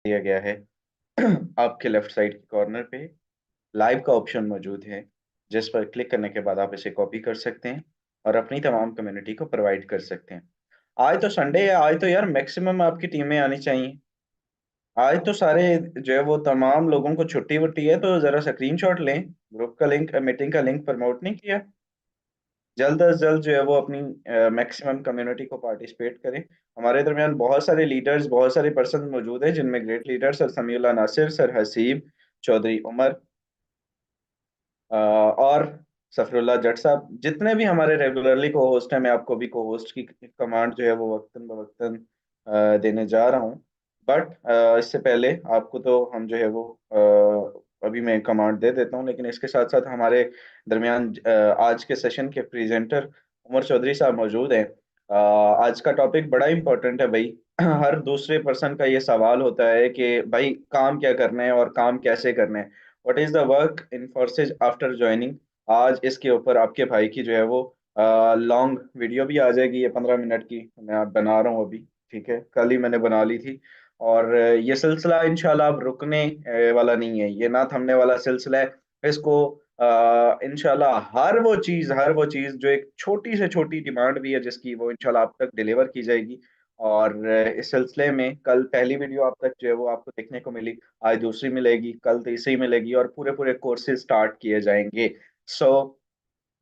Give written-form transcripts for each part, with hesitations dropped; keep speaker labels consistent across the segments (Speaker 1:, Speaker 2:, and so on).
Speaker 1: दिया गया है। आपके लेफ्ट साइड के कॉर्नर पे लाइव का ऑप्शन मौजूद है, जिस पर क्लिक करने के बाद आप इसे कॉपी कर सकते हैं और अपनी तमाम कम्युनिटी को प्रोवाइड कर सकते हैं। आज तो संडे है, आज तो यार मैक्सिमम आपकी टीमें आनी चाहिए। आज तो सारे जो है वो तमाम लोगों को छुट्टी वुट्टी है, तो जरा स्क्रीनशॉट लें। ग्रुप का लिंक, मीटिंग का लिंक प्रमोट नहीं किया। जल्द अज जल्द जो है वो अपनी मैक्सिमम कम्युनिटी को पार्टिसिपेट करें। हमारे दरमियान बहुत सारे लीडर्स, बहुत सारे पर्सन मौजूद हैं, जिनमें great leader sir Samiullah Nasir, sir Haseeb Chaudhry Umar, और सफरुल्लाह जट साहब, जितने भी हमारे रेगुलरली को होस्ट हैं। मैं आपको भी को होस्ट की कमांड जो है वो वक्तन बवक्तन देने जा रहा हूँ। बट इससे पहले आपको तो हम जो है वो अभी मैं कमांड दे देता हूँ, लेकिन इसके साथ साथ हमारे दरमियान आज के सेशन के प्रेजेंटर उमर चौधरी साहब मौजूद हैं। आज का टॉपिक बड़ा इंपॉर्टेंट है भाई। हर दूसरे पर्सन का ये सवाल होता है कि भाई काम क्या करना है और काम कैसे करना है। What is the work in forces after joining. आज इसके ऊपर आपके भाई की जो है वो लॉन्ग वीडियो भी आ जाएगी, ये 15 मिनट की मैं आप बना रहा हूँ अभी। ठीक है, कल ही मैंने बना ली थी। और ये सिलसिला इंशाल्लाह अब रुकने वाला नहीं है, ये ना थमने वाला सिलसिला है। इसको इंशाल्लाह हर वो चीज़ जो एक छोटी से छोटी डिमांड भी है जिसकी, वो इंशाल्लाह आप तक डिलीवर की जाएगी। और इस सिलसिले में कल पहली वीडियो आप तक जो है वो आपको देखने को मिली, आज दूसरी मिलेगी, कल तीसरी मिलेगी, और पूरे पूरे कोर्सेज स्टार्ट किए जाएंगे। सो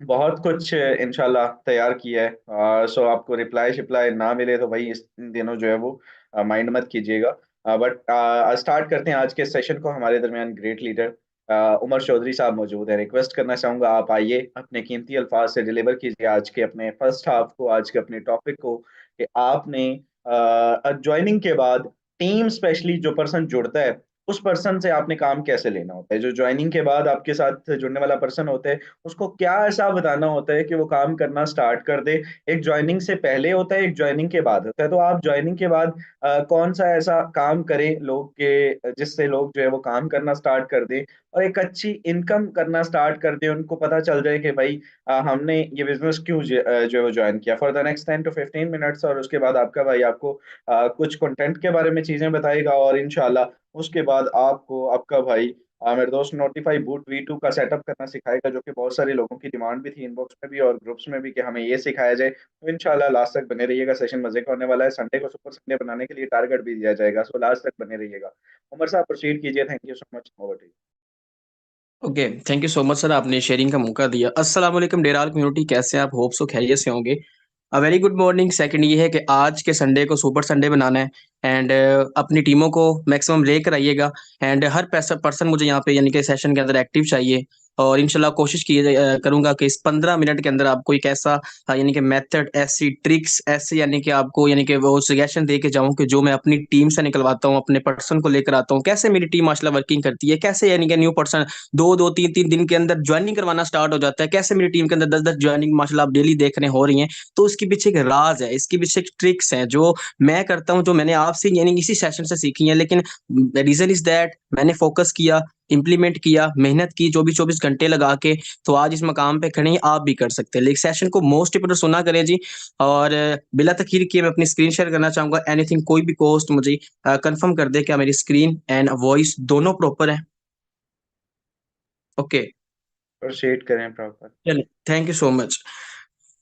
Speaker 1: बहुत कुछ इंशाल्लाह तैयार किया है। सो आपको रिप्लाई शिप्लाई ना मिले तो भाई इस इन दिनों जो है वो माइंड मत कीजिएगा। बट स्टार्ट करते हैं आज के सेशन को। हमारे दरमियान ग्रेट लीडर उमर चौधरी साहब मौजूद है। रिक्वेस्ट करना चाहूंगा, आप आइए, अपने कीमती अल्फाज से डिलीवर कीजिए आज के अपने फर्स्ट हाफ को, आज के अपने टॉपिक को, कि आपने ज्वाइनिंग के बाद टीम स्पेशली जो पर्सन जुड़ता है, उस पर्सन से आपने काम कैसे लेना होता है। जो ज्वाइनिंग के बाद आपके साथ जुड़ने वाला पर्सन होता है, उसको क्या ऐसा बताना होता है कि वो काम करना स्टार्ट कर दे। एक ज्वाइनिंग से पहले होता है, एक ज्वाइनिंग के बाद होता है। तो आप ज्वाइनिंग के बाद कौन सा ऐसा काम करें लोग के, जिससे लोग जो है वो काम करना स्टार्ट कर दें और एक अच्छी इनकम करना स्टार्ट कर दें। उनको पता चल जाए कि भाई हमने ये बिजनेस क्यों जो है वो ज्वाइन किया। For the next 10 to 15 minutes, और उसके बाद आपका भाई आपको कुछ कंटेंट के बारे में चीजें बताएगा, और इंशाल्लाह उसके बाद आपको आपका भाई मेरे दोस्त नोटिफाई बूट V2 का सेटअप करना सिखाएगा, जो कि बहुत सारे लोगों की डिमांड भी थी इनबॉक्स में भी और ग्रुप्स में भी, कि हमें ये सिखाया जाए। तो इंशाल्लाह लास्ट तक बने रहिएगा, सेशन मजे का होने वाला है। संडे को सुपर संडे बनाने के लिए टारगेट भी दिया जाएगा, सो लास्ट तक बने रहिएगा। उमर साहब प्रोसीड कीजिए। Thank you so much, over to
Speaker 2: okay, thank you so much sir, आपने शेयरिंग का मौका दिया। अस्सलाम वालेकुम डेराल कम्युनिटी, कैसे हैं आप? होप सो खैरियत से होंगे। A very good morning. Second ये है कि आज के संडे को सुपर संडे बनाना है एंड अपनी टीमों को मैक्सिमम लेकर आइएगा। एंड हर पर्सन मुझे यहाँ पे यानी कि सेशन के अंदर एक्टिव चाहिए। और इंशाल्लाह कोशिश करूंगा कि इस 15 मिनट के अंदर आपको एक ऐसा यानी कि मेथड, ऐसी ट्रिक्स, ऐसे यानी कि आपको यानी कि वो सजेशन दे के जाऊं कि जो मैं अपनी टीम से निकलवाता हूँ, अपने पर्सन को लेकर आता हूँ, कैसे मेरी टीम माशाल्लाह वर्किंग करती है, कैसे यानी कि न्यू पर्सन दो दो तीन तीन दिन के अंदर ज्वाइनिंग करवाना स्टार्ट हो जाता है, कैसे मेरी टीम के अंदर 10 10 ज्वाइनिंग माशाल्लाह आप डेली देखने हो रही हैं। तो इसके पीछे एक राज है, इसके पीछे एक ट्रिक्स हैं जो मैं करता हूँ, जो मैंने आपसे यानी इसी सेशन से सीखी है। लेकिन रीजन इज दैट मैंने फोकस किया, इम्प्लीमेंट किया, मेहनत की 24 24 घंटे लगा के, तो आज इस मकाम पे खड़े हैं। आप भी कर सकते हैं। लेकिन सेशन को मोस्ट इंपोर्टेंट सुना करें जी। और बिला तखीर किए मैं अपनी स्क्रीन शेयर करना चाहूंगा। एनीथिंग, कोई भी कोस्ट मुझे कंफर्म कर दे क्या मेरी स्क्रीन एंड वॉइस दोनों प्रॉपर है? ओके,
Speaker 1: प्रोसीड करें प्रॉपर।
Speaker 2: चलिए, थैंक यू सो मच।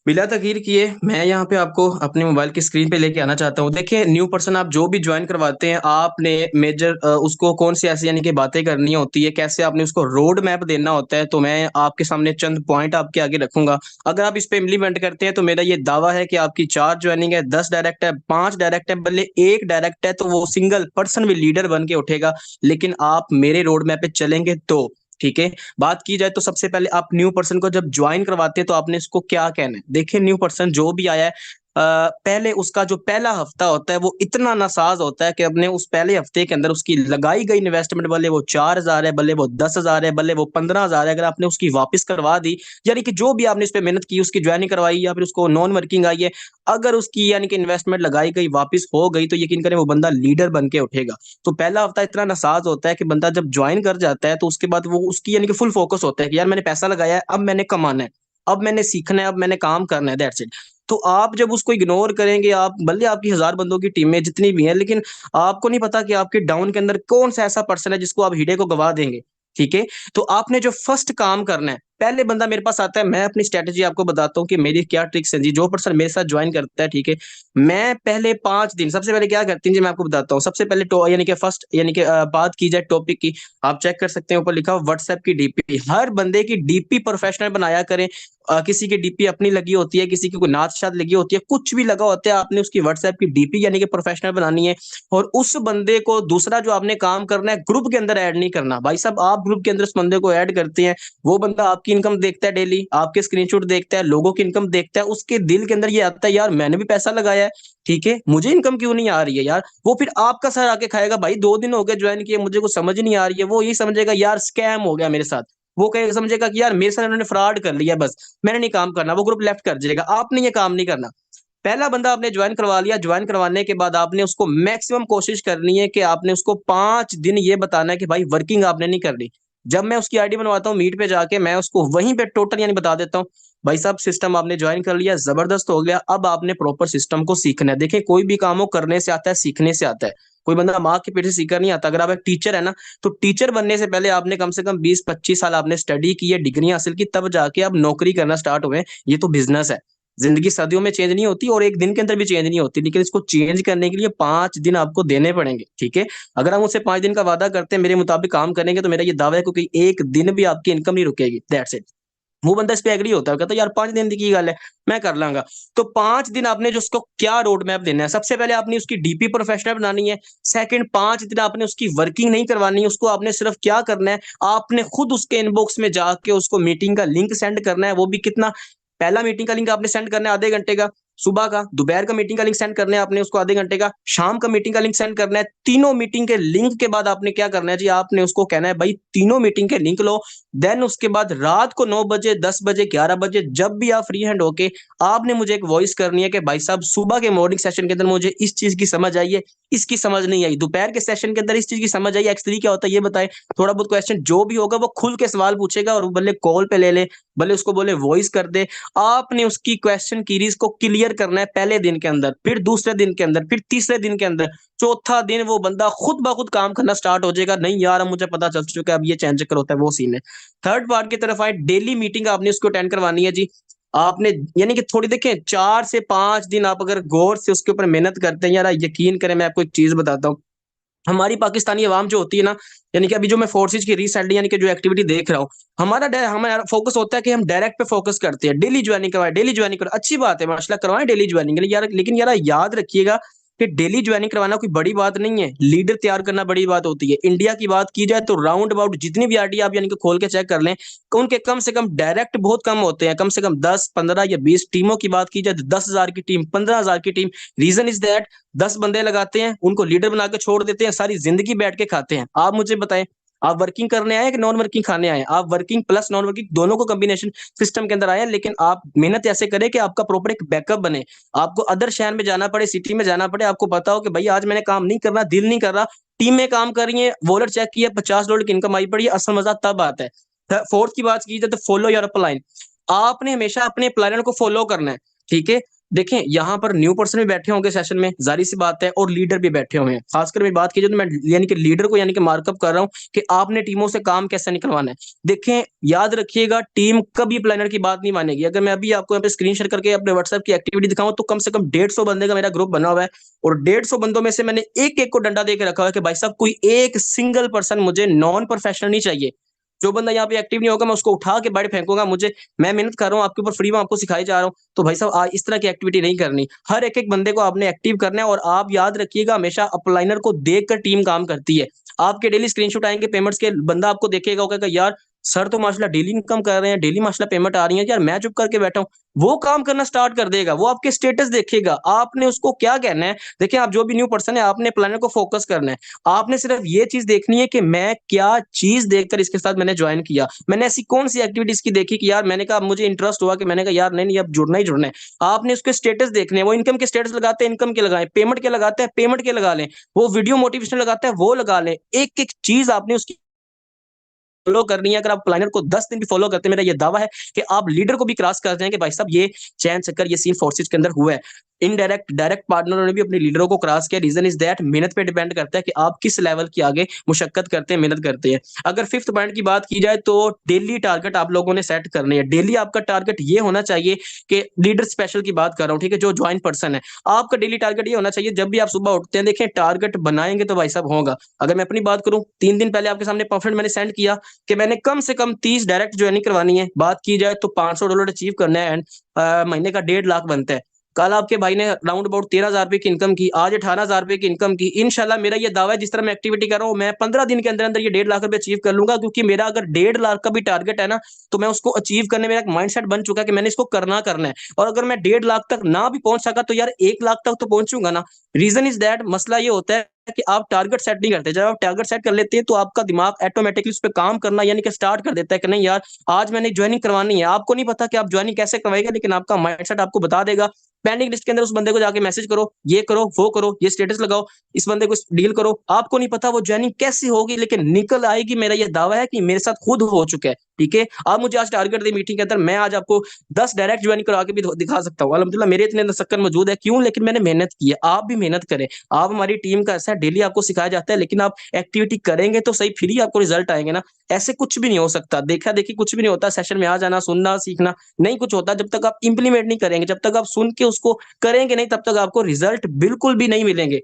Speaker 2: बिला तगीर किए मैं यहाँ पे आपको अपने मोबाइल की स्क्रीन पे लेके आना चाहता हूँ। देखिए, न्यू पर्सन आप जो भी ज्वाइन करवाते हैं, आपने मेजर उसको कौन सी ऐसी यानी कि बातें करनी होती है, कैसे आपने उसको रोड मैप देना होता है, तो मैं आपके सामने चंद पॉइंट आपके आगे रखूंगा। अगर आप इस पे इम्प्लीमेंट करते हैं तो मेरा ये दावा है कि आपकी 4 ज्वाइनिंग है, 10 डायरेक्ट है, 5 डायरेक्ट है, बल्कि एक डायरेक्ट है, तो वो सिंगल पर्सन भी लीडर बन के उठेगा। लेकिन आप मेरे रोड मैप पे चलेंगे तो ठीक है। बात की जाए तो सबसे पहले आप न्यू पर्सन को जब ज्वाइन करवाते हैं तो आपने इसको क्या कहना है। देखिए, न्यू पर्सन जो भी आया है, पहले उसका जो पहला हफ्ता होता है वो इतना नासाज होता है कि अपने उस पहले हफ्ते के अंदर उसकी लगाई गई इन्वेस्टमेंट, भले वो 4,000 है, भले वो 10,000 है, भले वो 15,000 है, अगर आपने उसकी वापस करवा दी, यानी कि जो भी आपने इस पे मेहनत की, उसकी ज्वाइनिंग करवाई या फिर उसको नॉन वर्किंग आई है, अगर उसकी यानी कि इन्वेस्टमेंट लगाई गई वापस हो गई, तो यकीन करें वो बंदा लीडर बन के उठेगा। तो पहला हफ्ता इतना नासाज होता है कि बंदा जब ज्वाइन कर जाता है तो उसके बाद वो उसकी यानी कि फुल फोकस होता है कि यार मैंने पैसा लगाया है, अब मैंने कमाना है, अब मैंने सीखना है, अब मैंने काम करना है, दैट्स इट। तो आप जब उसको इग्नोर करेंगे, आप भले आपकी 1000 बंदों की टीम में जितनी भी है, लेकिन आपको नहीं पता कि आपके डाउन के अंदर कौन सा ऐसा पर्सन है जिसको आप हीडे को गवा देंगे। ठीक है, तो आपने जो फर्स्ट काम करना है, पहले बंदा मेरे पास आता है, मैं अपनी स्ट्रेटेजी आपको बताता हूँ कि मेरी क्या ट्रिक्स है जी। जो पर्सन मेरे साथ ज्वाइन करता है, ठीक है, मैं पहले 5 दिन सबसे पहले क्या करती हूँ जी, मैं आपको बताता हूँ। सबसे पहले यानी कि फर्स्ट, यानी कि बात की जाए टॉपिक की, आप चेक कर सकते हैं ऊपर लिखा हुआ व्हाट्सएप की डीपी। हर बंदे की डीपी प्रोफेशनल बनाया करें। किसी की डीपी अपनी लगी होती है, किसी की कोई नाच शाद लगी होती है, कुछ भी लगा होता है, आपने उसकी व्हाट्सएप की डीपी यानी कि प्रोफेशनल बनानी है। और उस बंदे को दूसरा जो आपने काम करना है, ग्रुप के अंदर ऐड नहीं करना। भाई साहब, आप ग्रुप के अंदर उस बंदे को ऐड करते हैं, वो बंदा आपकी इनकम देखता है, डेली आपके स्क्रीनशॉट देखता है, लोगों की इनकम देखता है, उसके दिल के अंदर ये आता है यार मैंने भी पैसा लगाया है, ठीक है, मुझे इनकम क्यों नहीं आ रही है यार। वो फिर आपका सर आके खाएगा, भाई 2 दिन हो गए ज्वाइन किए, मुझे कुछ समझ नहीं आ रही है। वो यही समझेगा यार स्कैम हो गया मेरे साथ। वो कहेगा, समझेगा कि यार मेरे साथ उन्होंने फ्रॉड कर लिया, बस मैंने नहीं काम करना, वो ग्रुप लेफ्ट कर जाएगा। आपने ये काम नहीं करना। पहला बंदा आपने ज्वाइन करवा लिया, ज्वाइन करवाने के बाद आपने उसको मैक्सिमम कोशिश करनी है कि आपने उसको 5 दिन ये बताना है कि भाई वर्किंग आपने नहीं करनी। जब मैं उसकी आईडी बनवाता हूँ मीट पे जाके, मैं उसको वहीं पे टोटल यानी बता देता हूँ, भाई साहब सिस्टम आपने ज्वाइन कर लिया, जबरदस्त हो गया, अब आपने प्रॉपर सिस्टम को सीखना है। देखिए, कोई भी काम हो करने से आता है, सीखने से आता है। कोई बंदा माँ के पेट से सीखकर नहीं आता। अगर आप एक टीचर है ना, तो टीचर बनने से पहले आपने कम से कम 20-25 साल आपने स्टडी की है, डिग्री हासिल की, तब जाके आप नौकरी करना स्टार्ट हुए। ये तो बिजनेस है। जिंदगी सदियों में चेंज नहीं होती और एक दिन के अंदर भी चेंज नहीं होती, लेकिन इसको चेंज करने के लिए 5 दिन आपको देने पड़ेंगे। ठीक है, अगर हम मुझसे 5 दिन का वादा करते हैं मेरे मुताबिक काम करेंगे, तो मेरा ये दावा है क्योंकि एक दिन भी आपकी इनकम नहीं रुकेगी। That's it. वो बंदा इस पे एग्री होता है, कहता है यार 5 दिन की गल है, मैं कर लांगा। तो 5 दिन आपने जो उसको क्या रोड मैप देना है, सबसे पहले आपने उसकी डीपी प्रोफेशनल बनानी है। सेकंड, 5 दिन आपने उसकी वर्किंग नहीं करवानी है, उसको आपने सिर्फ क्या करना है, आपने खुद उसके इनबॉक्स में जाके उसको मीटिंग का लिंक सेंड करना है। वो भी कितना, पहला मीटिंग का लिंक आपने सेंड करना है आधे घंटे का, सुबह का, दोपहर का मीटिंग का लिंक सेंड करना है आपने उसको आधे घंटे का, शाम का मीटिंग का लिंक सेंड करना है। तीनों मीटिंग के लिंक के बाद आपने क्या करना है जी, आपने उसको कहना है भाई तीनों मीटिंग के लिंक लो। देन उसके बाद रात को 9 बजे, 10 बजे, 11 बजे, जब भी आप फ्री हैंड होके, आपने मुझे एक वॉइस करनी है कि भाई साहब सुबह के मॉर्निंग सेशन के अंदर मुझे इस चीज की समझ आई है, इसकी समझ नहीं आई, दोपहर के सेशन के अंदर इस चीज की समझ आई, एक्स3 क्या होता है ये बताए। थोड़ा बहुत क्वेश्चन जो भी होगा वो खुल के सवाल पूछेगा, और भले कॉल पे ले ले, भले उसको बोले वॉइस कर दे। आपने उसकी क्वेश्चन सीरीज को क्लियर करना है पहले दिन के अंदर, फिर दूसरे दिन के अंदर, फिर तीसरे दिन के अंदर, चौथा दिन वो बंदा खुद ब खुद काम करना स्टार्ट हो जाएगा। नहीं यार अब मुझे पता चल चुका है, अब ये चेंज कर होता है, वो सीन है। थर्ड पार्ट की तरफ आए, डेली मीटिंग आपने उसको अटेंड करवानी है जी। आपने यानी कि थोड़ी देखें, 4 से 5 दिन आप अगर गौर से उसके ऊपर मेहनत करते हैं यार, यकीन करें मैं आपको एक चीज बताता हूँ। हमारी पाकिस्तानी अवाम जो होती है ना, यानी कि अभी जो मैं फोर्सेज की रिसेंटली यानी कि जो एक्टिविटी देख रहा हूँ, हमारा फोकस होता है कि हम डायरेक्ट पे फोकस करते हैं, डेली ज्वाइनिंग करवाएं, डेली ज्वाइनिंग करो, अच्छी बात है माशाल्लाह, करवाएं डेली ज्वाइनिंग यार, लेकिन यार याद रखिएगा कि डेली ज्वाइनिंग करवाना कोई बड़ी बात नहीं है, लीडर तैयार करना बड़ी बात होती है। इंडिया की बात की जाए तो राउंड अबाउट जितनी भी आरडी आप यानी कि खोल के चेक कर लें, उनके कम से कम डायरेक्ट बहुत कम होते हैं, कम से कम 10, 15 या 20 टीमों की बात की जाए तो 10,000 की टीम, 15,000 की टीम। रीजन इज दैट 10 बंदे लगाते हैं, उनको लीडर बना के छोड़ देते हैं, सारी जिंदगी बैठ के खाते हैं। आप मुझे बताएं, आप वर्किंग करने आए कि नॉन वर्किंग खाने आए? आप वर्किंग प्लस नॉन वर्किंग दोनों को कॉम्बिनेशन सिस्टम के अंदर आए हैं, लेकिन आप मेहनत ऐसे करें कि आपका प्रॉपर एक बैकअप बने। आपको अदर शहर में जाना पड़े, सिटी में जाना पड़े, आपको पता हो कि भाई आज मैंने काम नहीं करना, दिल नहीं कर रहा, टीम में काम कर रही है, वॉलेट चेक किया, $50 की इनकम आई पड़ी है, असल मजा तब आता है। फोर्थ की बात की जाए तो फॉलो योर अपलाइन। आपने हमेशा अपने प्लानर को फॉलो करना है। ठीक है, देखें यहाँ पर न्यू पर्सन भी बैठे होंगे सेशन में, जारी सी बात है, और लीडर भी बैठे हुए हैं। खासकर मैं बात कीजिए तो मैं यानी कि लीडर को यानी कि मार्कअप कर रहा हूँ कि आपने टीमों से काम कैसे निकलवाना है। देखें, याद रखिएगा, टीम कभी प्लानर की बात नहीं मानेगी। अगर मैं अभी आपको यहाँ पे स्क्रीन शेयर करके अपने व्हाट्सएप की एक्टिविटी दिखाऊं, तो कम से कम 150 बंदे का मेरा ग्रुप बना हुआ है, और 150 बंदों में से मैंने एक एक को डंडा दे के रखा हुआ है कि भाई साहब कोई एक सिंगल पर्सन मुझे नॉन प्रोफेशनल नहीं चाहिए। जो बंदा यहाँ पे एक्टिव नहीं होगा मैं उसको उठा के बाहर फेंकूंगा। मुझे, मैं मेहनत कर रहा हूँ आपके ऊपर, फ्री में आपको सिखाई जा रहा हूँ, तो भाई साहब इस तरह की एक्टिविटी नहीं करनी। हर एक एक बंदे को आपने एक्टिव करना है, और आप याद रखिएगा हमेशा अपलाइनर को देखकर टीम काम करती है। आपके डेली स्क्रीनशॉट आएंगे पेमेंट्स के, बंदा आपको देखेगा, होगा यार सर तो माशाल्लाह डेली इनकम कर रहे हैं, डेली माशाल्लाह पेमेंट आ रही है, यार मैं चुप करके बैठा हूँ। वो काम करना स्टार्ट कर देगा, वो आपके स्टेटस देखेगा। आपने उसको क्या कहना है, देखिए आप जो भी न्यू पर्सन है, आपने प्लानर को फोकस करना है। आपने सिर्फ ये चीज देखनी है कि मैं क्या चीज देखकर इसके साथ मैंने ज्वाइन किया, मैंने ऐसी कौन सी एक्टिविटीज की देखी कि यार मैंने कहा मुझे इंटरेस्ट हुआ, कि मैंने कहा यार नहीं नहीं अब जुड़ना ही जुड़ना है। आपने उसके स्टेटस देखने हैं, वो इनकम के स्टेटस लगाते हैं, इनकम के लगाएं, पेमेंट के लगाते हैं, पेमेंट के लगा लें, वो वीडियो मोटिवेशनल लगाता है वो लगा लें। एक एक चीज आपने उसकी फॉलो करनी है, अगर आप प्लानर को 10 दिन भी फॉलो करते हैं, मेरा ये दावा है कि आप लीडर को भी क्रॉस कर देंगे। भाई साहब ये चैन चक्कर ये सीन फोर्सेज के अंदर हुआ है। इनडायरेक्ट डायरेक्ट पार्टनरों ने भी अपने लीडरों को क्रॉस किया। रीजन इज दैट मेहनत पे डिपेंड करता है कि आप किस लेवल की आगे मुशक्कत करते हैं, मेहनत करते हैं। अगर फिफ्थ पॉइंट की बात की जाए तो डेली टारगेट आप लोगों ने सेट करने हैं। डेली आपका टारगेट ये होना चाहिए कि लीडर स्पेशल की बात कर रहा हूँ, ठीक है, जो ज्वाइन पर्सन है, आपका डेली टारगेट ये होना चाहिए। जब भी आप सुबह उठते हैं, देखें टारगेट बनाएंगे तो भाई साहब होगा। अगर मैं अपनी बात करूं, 3 दिन पहले आपके सामने पम्फलेट मैंने सेंड किया कि मैंने कम से कम 30 डायरेक्ट ज्वाइनिंग करवानी है। बात की जाए तो $500 अचीव करना है एंड महीने का 1.5 लाख बनता है। कल आपके भाई ने राउंड अबाउट 13,000 रुपए की इनकम की, आज 18,000 रुपए की इनकम की। इंशाल्लाह मेरा ये दावा है, जिस तरह मैं एक्टिविटी कर रहा हूँ, मैं 15 दिन के अंदर अंदर ये 1.5 लाख रुपए अचीव कर लूंगा। क्योंकि मेरा अगर 1.5 लाख का भी टारगेट है ना, तो मैं उसको अचीव करने में, मेरा एक माइंडसेट बन चुका है कि मैंने इसको करना है। और अगर मैं 1.5 लाख तक ना भी पहुंच सका तो यार 1 लाख तक तो पहुंचूंगा ना। रीजन इज दैट, मसला ये होता है कि आप टारगेट सेट नहीं करते। जब आप टारगेट सेट कर लेते हैं तो आपका दिमाग ऑटोमेटिकली उस पर काम करना यानी कि स्टार्ट कर देता है कि नहीं यार आज मैंने ज्वाइनिंग करवानी है। आपको नहीं पता कि आप ज्वाइनिंग कैसे करवाएगा, लेकिन आपका माइंडसेट आपको बता देगा। पेंडिंग लिस्ट के अंदर उस बंदे को जाके मैसेज करो, ये करो, वो करो, ये स्टेटस लगाओ, इस बंदे को डील करो। आपको नहीं पता वो ज्वाइनिंग कैसी होगी, लेकिन निकल आएगी। मेरा ये दावा है कि मेरे साथ खुद हो चुका है। ठीक है, आप मुझे आज टारगेट दे मीटिंग के अंदर, मैं आज आपको 10 डायरेक्ट ज्वाइनिंग करा के भी दिखा सकता हूँ। अल्हम्दुलिल्लाह मेरे इतने सक्कर मौजूद है, क्यों? लेकिन मैंने मेहनत की है। आप भी मेहनत करें। आप हमारी टीम का ऐसा है, डेली आपको सिखाया जाता है, लेकिन आप एक्टिविटी करेंगे तो सही, फिर ही आपको रिजल्ट आएंगे ना। ऐसे कुछ भी नहीं हो सकता, देखा देखी कुछ भी नहीं होता। सेशन में आ जाना, सुनना, सीखना नहीं कुछ होता। जब तक आप इंप्लीमेंट नहीं करेंगे, जब तक आप सुन के उसको करेंगे नहीं, तब तक आपको रिजल्ट बिल्कुल भी नहीं मिलेंगे।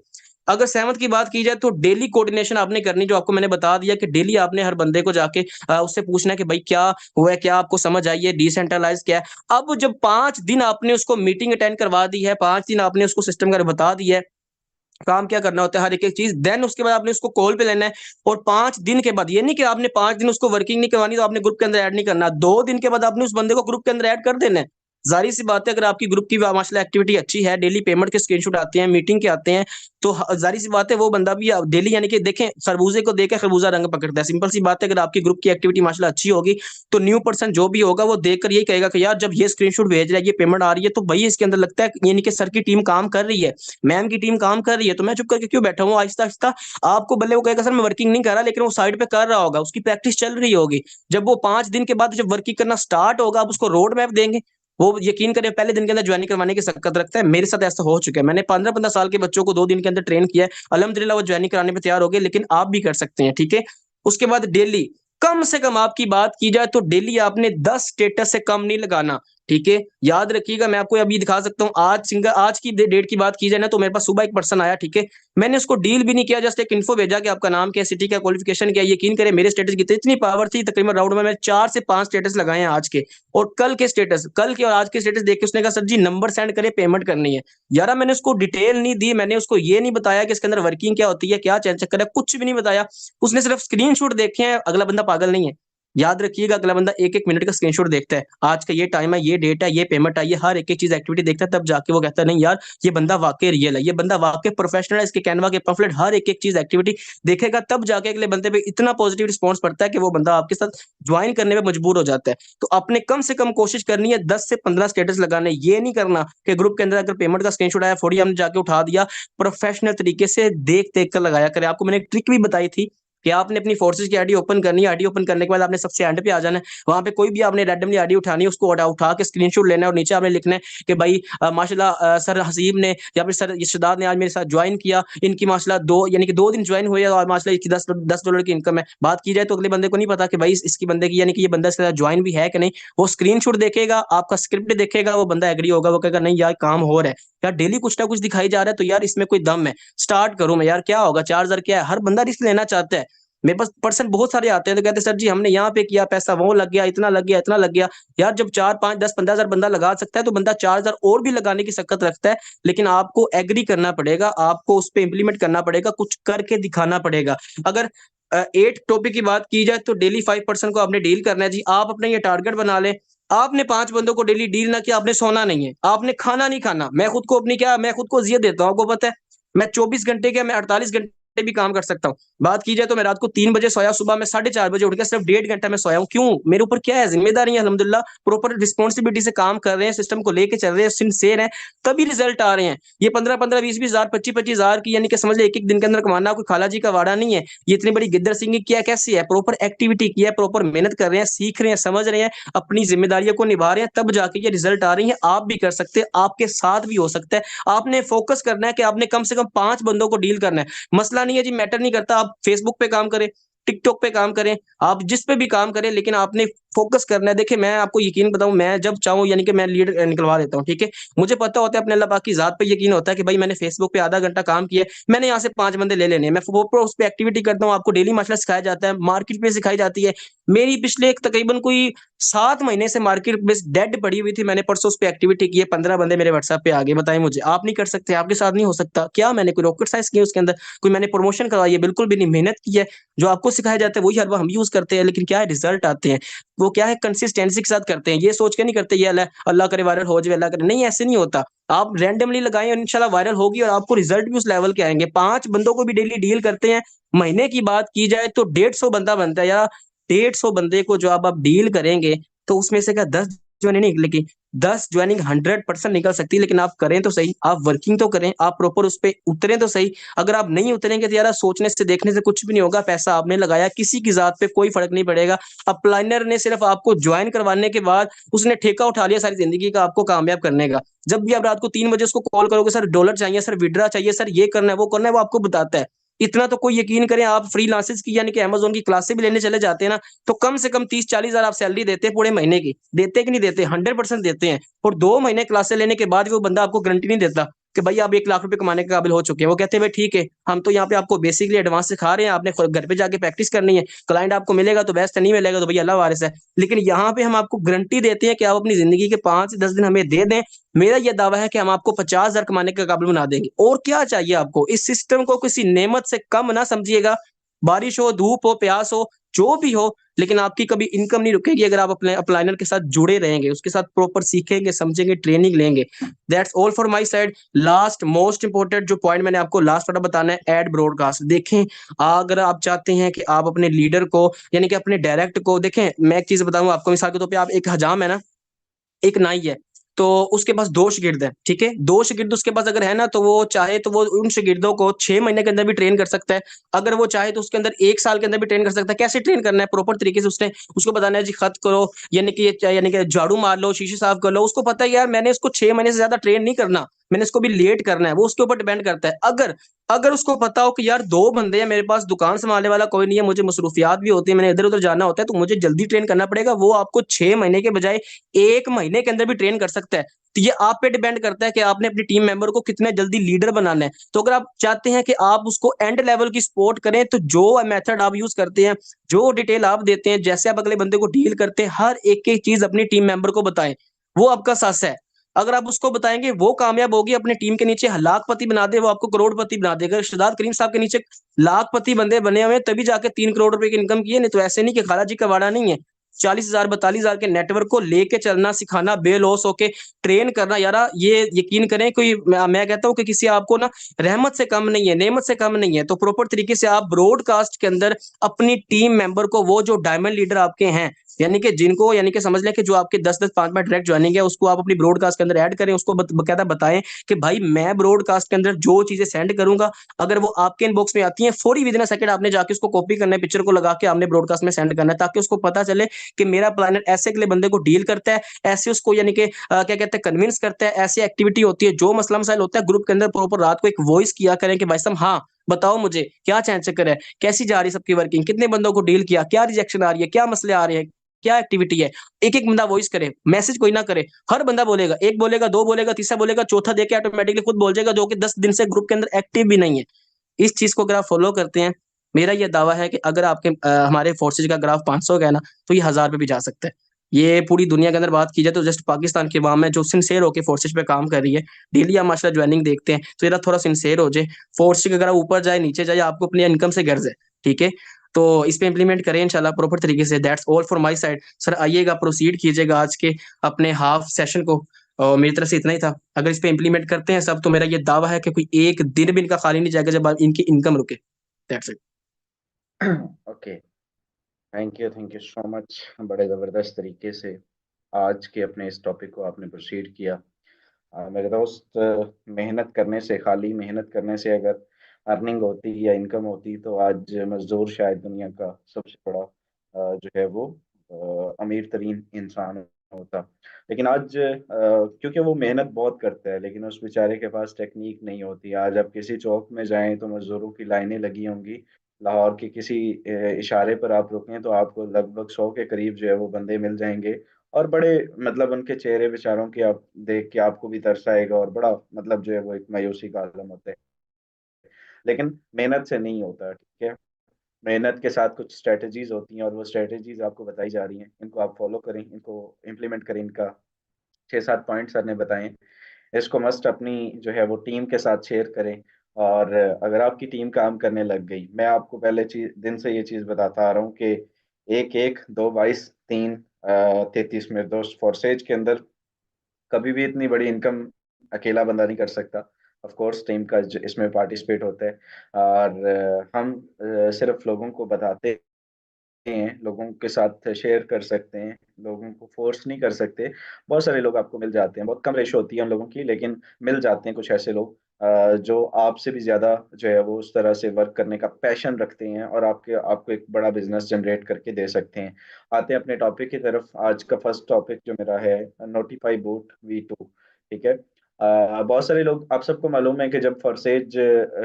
Speaker 2: अगर सेवंथ की बात की जाए तो डेली कोऑर्डिनेशन आपने करनी, जो आपको मैंने बता दिया कि डेली आपने हर बंदे को जाके उससे पूछना है कि भाई क्या हुआ है, क्या आपको समझ आई है, डिसेंट्रलाइज क्या है। अब जब 5 दिन आपने उसको मीटिंग अटेंड करवा दी है, 5 दिन आपने उसको सिस्टम का बता दिया है, काम क्या करना होता है हर एक एक चीज, देन उसके बाद आपने उसको कॉल पे लेना है। और 5 दिन के बाद, ये नहीं कि आपने 5 दिन उसको वर्किंग नहीं करवानी तो आपने ग्रुप के अंदर ऐड नहीं करना, 2 दिन के बाद आपने उस बंदे को ग्रुप के अंदर ऐड कर देना है। जारी सी बात है, अगर आपकी ग्रुप की माशाल्लाह एक्टिविटी अच्छी है, डेली पेमेंट के स्क्रीनशॉट आते हैं, मीटिंग के आते हैं, तो जारी सी बात है वो बंदा भी डेली, यानी कि देखें खरबूजे को देख के खरबूजा रंग पकड़ता है। सिंपल सी बात है, अगर आपकी ग्रुप की एक्टिविटी माशाल्लाह अच्छी होगी तो न्यू पर्सन जो भी होगा वो देखकर यही कहेगा कि यार जब ये स्क्रीनशॉट भेज रहा है, ये पेमेंट आ रही है, तो भाई इसके अंदर लगता है यानी कि सर की टीम काम कर रही है, मैम की टीम काम कर रही है, तो मैं चुप करके क्यों बैठा हूँ। आहिस्ता आहिस्ता आपको भले वो कहेगा सर मैं वर्किंग नहीं कर रहा, लेकिन वो साइड पे कर रहा होगा, उसकी प्रैक्टिस चल रही होगी। जब वो 5 दिन के बाद जब वर्किंग करना स्टार्ट होगा, आप उसको रोड मैप देंगे, वो यकीन करें पहले दिन के अंदर ज्वाइनिंग करवाने की सकत रखता है। मेरे साथ ऐसा हो चुका है, मैंने 15-15 साल के बच्चों को 2 दिन के अंदर ट्रेन किया है, अल्हम्दुलिल्लाह वो ज्वाइनिंग कराने पे तैयार हो गए। लेकिन आप भी कर सकते हैं, ठीक है। उसके बाद डेली कम से कम आपकी बात की जाए तो डेली आपने 10 स्टेटस से कम नहीं लगाना, ठीक है। याद रखिएगा, मैं आपको अभी दिखा सकता हूँ, आज की डेट की बात की जाए ना, तो मेरे पास सुबह एक पर्सन आया, ठीक है, मैंने उसको डील भी नहीं किया, जस्ट एक इन्फो भेजा कि आपका नाम क्या है, सिटी क्या, क्वालिफिकेशन क्या है। यकीन करें मेरे स्टेटस की तो इतनी पावर थी, तकरीबन राउंड में मैं 4 से 5 स्टेटस लगाए हैं आज के और कल के स्टेटस, कल के और आज के स्टेटस देख के उसने कहा सर जी नंबर सेंड करे, पेमेंट करनी है। यार मैंने उसको डिटेल नहीं दी, मैंने उसको ये नहीं बताया कि इसके अंदर वर्किंग क्या होती है, क्या चेंज चक्कर है, कुछ भी नहीं बताया। उसने सिर्फ स्क्रीनशॉट देखे हैं। अगला बंदा पागल नहीं है, याद रखिएगा, अगला बंदा एक एक मिनट का स्क्रीनशॉट देखता है, आज का ये टाइम है, ये डेट है, ये पेमेंट आई है, हर एक एक चीज एक्टिविटी देखता है, तब जाके वो कहता है नहीं यार ये बंदा वाकई रियल है, ये बंदा वाकई प्रोफेशनल है। इसके कैनवा के पम्फलेट हर एक एक चीज एक्टिविटी देखेगा, तब जाके अगले बंदे पे इतना पॉजिटिव रिस्पॉन्स पड़ता है कि वो बंदा आपके साथ ज्वाइन करने में मजबूर हो जाता है। तो आपने कम से कम कोशिश करनी है 10 से 15 स्टेटस लगाने। ये नहीं करना कि ग्रुप के अंदर अगर पेमेंट का स्क्रीनशॉट आया फौरी हमने जाके उठा दिया, प्रोफेशनल तरीके से देख देख कर लगाया करें। आपको मैंने एक ट्रिक भी बताई थी कि आपने अपनी फोर्सेज की आईडी ओपन करनी है, आईडी ओपन करने के बाद आपने सबसे एंड पे आ जाना है, वहां पे कोई भी आपने रैंडमली आईडी उठानी है, उसको उठा के स्क्रीनशॉट लेना है और नीचे आपने लिखना है कि भाई माशाल्लाह सर हसीब ने या फिर सर इर्शदाद ने आज मेरे साथ ज्वाइन किया, इनकी माशाल्लाह 2 दिन ज्वाइन हुए और माशाल्लाह इसकी $10 की इनकम है। बात की जाए तो अगले बंदे को नहीं पता कि भाई इसकी बंदे की यानी कि ये बंदा इसके साथ ज्वाइन भी है कि नहीं। वो स्क्रीनशॉट देखेगा, आपका स्क्रिप्ट देखेगा, वो बंदा एग्री होगा, वो कहेगा नहीं यार काम हो रहा है, यार डेली कुछ ना कुछ दिखाई जा रहा है, तो यार इसमें कोई दम है, स्टार्ट करूं मैं, यार क्या होगा, 4,000 क्या है। हर बंदा रिस्क लेना चाहता है। मेरे पास पर्सन बहुत सारे आते हैं तो कहते हैं सर जी हमने यहाँ पे किया, पैसा वो लग गया, इतना लग गया, इतना लग गया। यार जब 4, 5, 10, 15 हजार बंदा लगा सकता है तो बंदा 4,000 और भी लगाने की सकत रखता है। लेकिन आपको एग्री करना पड़ेगा, आपको उस पर इंप्लीमेंट करना पड़ेगा, कुछ करके दिखाना पड़ेगा। अगर 8 टॉपिक की बात की जाए तो डेली 5% को आपने डील करना है जी। आप अपने ये टारगेट बना ले, आपने 5 बंदों को डेली डील ना किया, आपने सोना नहीं है, आपने खाना नहीं खाना। मैं खुद को अपनी क्या, मैं खुद को अजियत देता हूँ, आपको पता है। मैं 24 घंटे क्या, मैं 48 घंटे भी काम कर सकता हूँ। बात की जाए तो मैं रात को 3 बजे सोया, सुबह में 4:30 बजे उठ के सिर्फ 1.5 घंटा मैं सोया हूँ। क्यों? मेरे ऊपर क्या है, जिम्मेदारी है, अल्हम्दुलिल्लाह प्रॉपर रिस्पॉन्सिबिलिटी से काम कर रहे हैं, सिस्टम को लेके चल रहे हैं, सिंसेर हैं, तभी रिजल्ट आ रहे हैं। ये 15-15, 20-20 हजार, 25-25 हजार की यानी कि समझ ले एक एक दिन के अंदर कमाना कोई खाला जी का वाड़ा नहीं है। ये इतनी बड़ी गिद्दर सिंगिंग किया कैसी है, प्रॉपर एक्टिविटी किया है, प्रॉपर मेहनत कर रहे हैं, सीख रहे हैं, समझ रहे हैं, अपनी जिम्मेदारियों को निभा रहे हैं, तब जाके ये रिजल्ट आ रही है। आप भी कर सकते हैं, आपके साथ भी हो सकता है। आपने फोकस करना है कि आपने कम से कम 5 बंदों को डील करना है। मसला नहीं है जी, मैटर नहीं करता आप फेसबुक पे काम करें, टिकटॉक पे काम करें, आप जिस पे भी काम करें, लेकिन आपने फोकस करना है। देखिए मैं आपको यकीन बताऊं, मैं जब चाहूं यानी कि मैं लीड निकलवा देता हूं, ठीक है। मुझे पता होता है, अपने अल्लाह पाक की जात पे यकीन होता है कि भाई मैंने फेसबुक पे आधा घंटा काम किया है, मैंने यहाँ से 5 बंदे ले लेने हैं। मैं वो उस पर एक्टिविटी करता हूँ, आपको डेली मार्शल सिखाया जाता है, मार्केट में सिखाई जाती है। मेरी पिछले एक तकरीबन कोई 7 महीने से मार्केट में डेड पड़ी हुई थी, मैंने परसों उस पर एक्टिविटी की है, 15 बंदे मेरे व्हाट्सएप पे आ गए। बताएं मुझे, आप नहीं कर सकते? आपके साथ नहीं हो सकता क्या? मैंने कोई रॉकेट साइंस की उसके अंदर, कोई मैंने प्रमोशन करवाई है? बिल्कुल भी नहीं, मेहनत की है। जो आपको सिखाया जाता है वही हर बार हम यूज करते हैं, लेकिन क्या है, रिजल्ट आते हैं। वो क्या है, कंसिस्टेंसी के साथ करते हैं, ये सोच के नहीं करते ये अल्लाह अल्लाह करे वायरल हो जाए, अल्लाह करे, नहीं, ऐसे नहीं होता। आप रैंडमली लगाएं और इंशाल्लाह वायरल होगी, और आपको रिजल्ट भी उस लेवल के आएंगे। 5 बंदों को भी डेली डील करते हैं, महीने की बात की जाए तो 150 बंदा बनता है, या 150 बंदे को जो आप डील करेंगे, तो उसमें से क्या 10 ज्वाइनिंग नहीं निकलेगी? 10 ज्वाइनिंग 100% निकल सकती है, लेकिन आप करें तो सही, आप वर्किंग तो करें, आप प्रॉपर उस पर उतरें तो सही। अगर आप नहीं उतरेंगे तो यार सोचने से देखने से कुछ भी नहीं होगा। पैसा आपने लगाया, किसी की जात पे कोई फर्क नहीं पड़ेगा। अपलाइनर ने सिर्फ आपको ज्वाइन करवाने के बाद उसने ठेका उठा लिया सारी जिंदगी का आपको कामयाब करने का। जब भी आप रात को 3 बजे उसको कॉल करोगे, सर डॉलर चाहिए, सर विड्रा चाहिए, सर ये करना है, वो करना है, वो आपको बताता है। इतना तो कोई यकीन करें, आप फ्रीलांसर्स की यानी कि अमेज़न की क्लासेस भी लेने चले जाते हैं ना, तो कम से कम 30-40 हजार आप सैलरी देते हैं पूरे महीने की। देते कि नहीं देते? 100% देते हैं। और 2 महीने क्लासेस लेने के बाद भी वो बंदा आपको गारंटी नहीं देता कि भाई आप 1 लाख रुपए कमाने के काबिल हो चुके हैं। वो कहते हैं भाई ठीक है, हम तो यहाँ पे आपको बेसिकली एडवांस सिखा रहे हैं, आपने घर पे जाके प्रैक्टिस करनी है, क्लाइंट आपको मिलेगा तो बेस्ट है, नहीं मिलेगा तो भाई अल्लाह वारिस है। लेकिन यहाँ पे हम आपको गारंटी देते हैं कि आप अपनी जिंदगी के 5 से 10 दिन हमें दे दें, मेरा यह दावा है कि हम आपको 50 हजार कमाने के काबिल बना देंगे। और क्या चाहिए आपको? इस सिस्टम को किसी नेमत से कम ना समझिएगा। बारिश हो, धूप हो, प्यास हो, जो भी हो, लेकिन आपकी कभी इनकम नहीं रुकेगी अगर आप अपने अपलाइनर के साथ जुड़े रहेंगे, उसके साथ प्रॉपर सीखेंगे, समझेंगे, ट्रेनिंग लेंगे। That's all for my side. Last most important जो पॉइंट मैंने आपको लास्ट वाला बताना है, एड ब्रॉडकास्ट। देखें, अगर आप चाहते हैं कि आप अपने लीडर को यानी कि अपने डायरेक्ट को देखें, मैं एक चीज बताऊं आपको, मिसाल के तौर पे आप एक हजाम है ना, एक नाई है, तो उसके पास 2 शागिर्द है, ठीक है। 2 शागिर्द उसके पास अगर है ना, तो वो चाहे तो वो उन शागिर्दों को 6 महीने के अंदर भी ट्रेन कर सकता है। अगर वो चाहे तो उसके अंदर 1 साल के अंदर भी ट्रेन कर सकता है। कैसे ट्रेन करना है? प्रॉपर तरीके से उसने उसको बताना है जी, खत करो, यानी कि यानी कि झाड़ू मार लो, शीशे साफ कर लो। उसको पता है यार मैंने इसको 6 महीने से ज्यादा ट्रेन नहीं करना, मैंने इसको भी लेट करना है। वो उसके ऊपर डिपेंड करता है। अगर अगर उसको पता हो कि यार 2 बंदे हैं मेरे पास, दुकान संभालने वाला कोई नहीं है, मुझे मसरूफियात भी होती है, मैंने इधर उधर जाना होता है, तो मुझे जल्दी ट्रेन करना पड़ेगा, वो आपको 6 महीने के बजाय 1 महीने के अंदर भी ट्रेन कर सकता है। तो ये आप पे डिपेंड करता है कि आपने अपनी टीम मेंबर को कितने जल्दी लीडर बनाना है। तो अगर आप चाहते हैं कि आप उसको एंड लेवल की सपोर्ट करें, तो जो मेथड आप यूज करते हैं, जो डिटेल आप देते हैं, जैसे आप अगले बंदे को डील करते हैं, हर एक एक चीज अपनी टीम मेंबर को बताएं। वो आपका सस है। अगर आप उसको बताएंगे, वो कामयाब होगी, अपने टीम के नीचे लाखपति बना दे, वो आपको करोड़पति बना देगा। शादाब करीम साहब के नीचे लाखपति बंदे बने हुए हैं, तभी जाके 3 करोड़ रुपए की इनकम की है, नहीं तो ऐसे नहीं कि खाला जी का वाड़ा नहीं है। 40 हजार 42 हजार के नेटवर्क को लेके चलना सिखाना, बेलौस होके ट्रेन करना, यार ये यकीन करें, कोई मैं कहता हूँ कि किसी आपको ना रहमत से कम नहीं है, नेमत से कम नहीं है। तो प्रॉपर तरीके से आप ब्रॉडकास्ट के अंदर अपनी टीम मेंबर को, वो जो डायमंड लीडर आपके हैं, यानी कि जिनको यानी कि समझ लें कि जो आपके 10-10 5-5 डायरेक्ट ज्वाइनिंग है, उसको आप अपनी ब्रॉडकास्ट के अंदर ऐड करें, उसको बकायदा बताएं कि भाई मैं ब्रॉडकास्ट के अंदर जो चीजें सेंड करूंगा, अगर वो आपके इनबॉक्स में आती हैं, फौरी विदिन सेकंड आपने जाके उसको कॉपी करना है, पिक्चर को लगा के आपने ब्रॉडकास्ट में सेंड करना है, ताकि उसको पता चले कि मेरा प्लानर ऐसे अगले बंदे को डील करता है, ऐसे उसको यानी कि क्या कहते हैं, कन्विंस करता है, ऐसी एक्टिविटी होती है। जो मसला मसाइल होता है ग्रुप के अंदर, प्रॉपर रात को एक वॉइस किया करें कि भाई साहब हाँ बताओ मुझे क्या चैन चक्कर है, कैसी जा रही है सबकी वर्किंग, कितने बंदों को डील किया, क्या रिजेक्शन आ रही है, क्या मसले आ रहे हैं, क्या एक्टिविटी है। एक एक बंदा वॉइस करे, मैसेज कोई ना करे, हर बंदा बोलेगा, एक बोलेगा, दो बोलेगा, तीसरा बोलेगा, चौथा देके ऑटोमेटिकली खुद बोल जाएगा, जो कि 10 दिन से ग्रुप के अंदर एक्टिव भी नहीं है। इस चीज को अगर आप फॉलो करते हैं, मेरा यह दावा है कि अगर आपके हमारे फोर्सेज का ग्राफ 500 का है ना, तो ये 1000 पे भी जा सकता है। ये पूरी दुनिया के अंदर बात की जाए तो जस्ट पाकिस्तान की अवाम है जो सिंसेर होकर फोर्सेज पे काम कर रही है, डेली आप माशाल्लाह ज्वाइनिंग देखते हैं, तो जरा थोड़ा सिंसेर हो जाए। फोर्सेज अगर आप ऊपर जाए नीचे जाए, आपको अपनी इनकम से गर्ज है, ठीक है। तो इस पे इम्प्लीमेंट करें इंशाल्लाह प्रॉपर तरीके से। That's all for my side. Sir आइएगा, प्रोसीड कीजिएगा आज के अपने हाफ सेशन को। और मेरी तरफ से इतना ही था। अगर इस पे इम्प्लीमेंट करते हैं सब, तो मेरा ये दावा है कि कोई एक दिन भी इनका खाली नहीं जाएगा जब इनकी इनकम रुके। That's it.
Speaker 1: Okay, thank you so much. बड़े ज़बरदस्त तरीके से आज के अपने इस टॉपिक को आपने प्रोसीड किया। मेरे दोस्त, मेहनत करने से, खाली मेहनत करने से अगर अर्निंग होती या इनकम होती तो आज मजदूर शायद दुनिया का सबसे बड़ा जो है वो अमीर तरीन इंसान होता। लेकिन आज क्योंकि वो मेहनत बहुत करता है लेकिन उस बेचारे के पास टेक्निक नहीं होती। आज आप किसी चौक में जाएं तो मजदूरों की लाइनें लगी होंगी। लाहौर के किसी इशारे पर आप रुकें तो आपको लगभग 100 के करीब जो है वो बंदे मिल जाएंगे। और बड़े मतलब उनके चेहरे बेचारों के आप देख के आपको भी तरस आएगा और बड़ा मतलब जो है वो एक मायूसी का आलम होता है। लेकिन मेहनत से नहीं होता, ठीक है। मेहनत के साथ कुछ स्ट्रेटजीज होती हैं और वो स्ट्रेटजीज आपको बताई जा रही हैं। इनको आप फॉलो करें, इनको इम्प्लीमेंट करें। इनका 6-7 पॉइंट सर ने बताए। इसको मस्ट अपनी जो है वो टीम के साथ शेयर करें। और अगर आपकी टीम काम करने लग गई, मैं आपको पहले चीज दिन से ये चीज बताता आ रहा हूँ कि 1-1 2 22 3 33 में दोस्त, फोर्सेज के अंदर कभी भी इतनी बड़ी इनकम अकेला बंदा नहीं कर सकता। ऑफ कोर्स टीम का इसमें पार्टिसिपेट होता है। और हम सिर्फ लोगों को बताते हैं, लोगों के साथ शेयर कर सकते हैं, लोगों को फोर्स नहीं कर सकते। बहुत सारे लोग आपको मिल जाते हैं, बहुत कम रेशो होती है उन लोगों की, लेकिन मिल जाते हैं कुछ ऐसे लोग जो आपसे भी ज्यादा जो है वो उस तरह से वर्क करने का पैशन रखते हैं और आपके आपको एक बड़ा बिजनेस जनरेट करके दे सकते हैं। आते हैं अपने टॉपिक की तरफ। आज का फर्स्ट टॉपिक जो मेरा है, नोटिफाई बूट V2। ठीक है। बहुत सारे लोग, आप सबको मालूम है कि जब फॉरसेज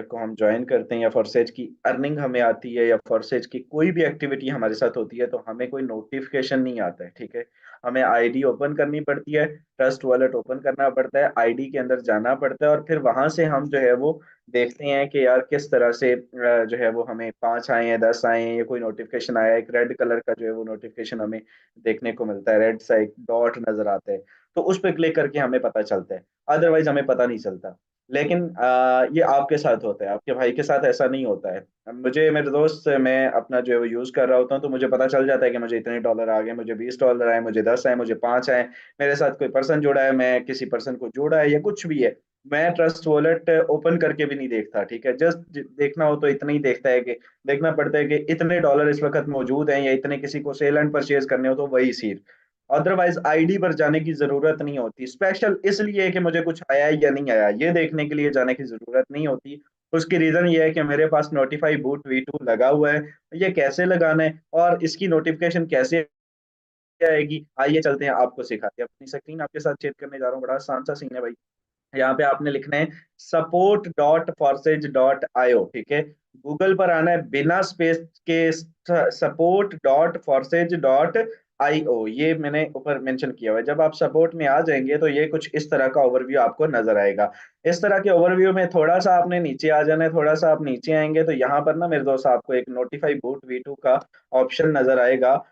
Speaker 1: को हम ज्वाइन करते हैं या फॉरसेज की अर्निंग हमें आती है या फॉरसेज की कोई भी एक्टिविटी हमारे साथ होती है तो हमें कोई नोटिफिकेशन नहीं आता है, ठीक है। हमें आईडी ओपन करनी पड़ती है, ट्रस्ट वॉलेट ओपन करना पड़ता है, आईडी के अंदर जाना पड़ता है और फिर वहां से हम जो है वो देखते हैं कि यार किस तरह से जो है वो हमें 5 आए हैं, 10 आए हैं, या कोई नोटिफिकेशन आया है। एक रेड कलर का जो है वो नोटिफिकेशन हमें देखने को मिलता है, रेड सा एक डॉट नजर आता है। तो उस पर क्लिक करके हमें पता चलता है, अदरवाइज हमें पता नहीं चलता। लेकिन ये आपके साथ होता है, आपके भाई के साथ ऐसा नहीं होता है। मुझे, मेरे दोस्त से, मैं अपना जो है वो यूज कर रहा होता हूँ तो मुझे पता चल जाता है कि मुझे इतने डॉलर आ गए, मुझे $20 आए, मुझे 10 आए, मुझे 5 आए। मेरे साथ कोई पर्सन जुड़ा है, मैं किसी पर्सन को जोड़ा है या कुछ भी है, मैं ट्रस्ट वॉलेट ओपन करके भी नहीं देखता, ठीक है। जस्ट देखना हो तो इतना ही देखता है कि देखना पड़ता है कि इतने डॉलर इस वक्त मौजूद हैं, या इतने किसी को सेल एंड परचेज करने हो तो वही सीर। अदरवाइज आईडी पर जाने की जरूरत नहीं होती। स्पेशल इसलिए कि मुझे कुछ आया है या नहीं आया ये देखने के लिए जाने की जरूरत नहीं होती। उसकी रीजन ये है कि मेरे पास नोटिफाई बूट V2 लगा हुआ है। ये कैसे लगाना है और इसकी नोटिफिकेशन कैसे आएगी, आइए चलते हैं, आपको सिखाते हैं। अपनी स्क्रीन आपके साथ शेयर करने जा रहा हूँ, बड़ा आसान सा सीन है भाई। यहाँ पे आपने लिखना है support.forces.io, ठीक है। गूगल पर आना है बिना स्पेस के, support.forces.io, ये मैंने ऊपर मेंशन किया हुआ है। जब आप सपोर्ट में आ जाएंगे तो ये कुछ इस तरह का ओवरव्यू आपको नजर आएगा। इस तरह के ओवरव्यू में थोड़ा सा आपने नीचे आ जाना है, थोड़ा सा आप नीचे आएंगे तो यहाँ पर ना मेरे दोस्त आपको एक नोटिफाई बूट V2 का ऑप्शन नजर आएगा।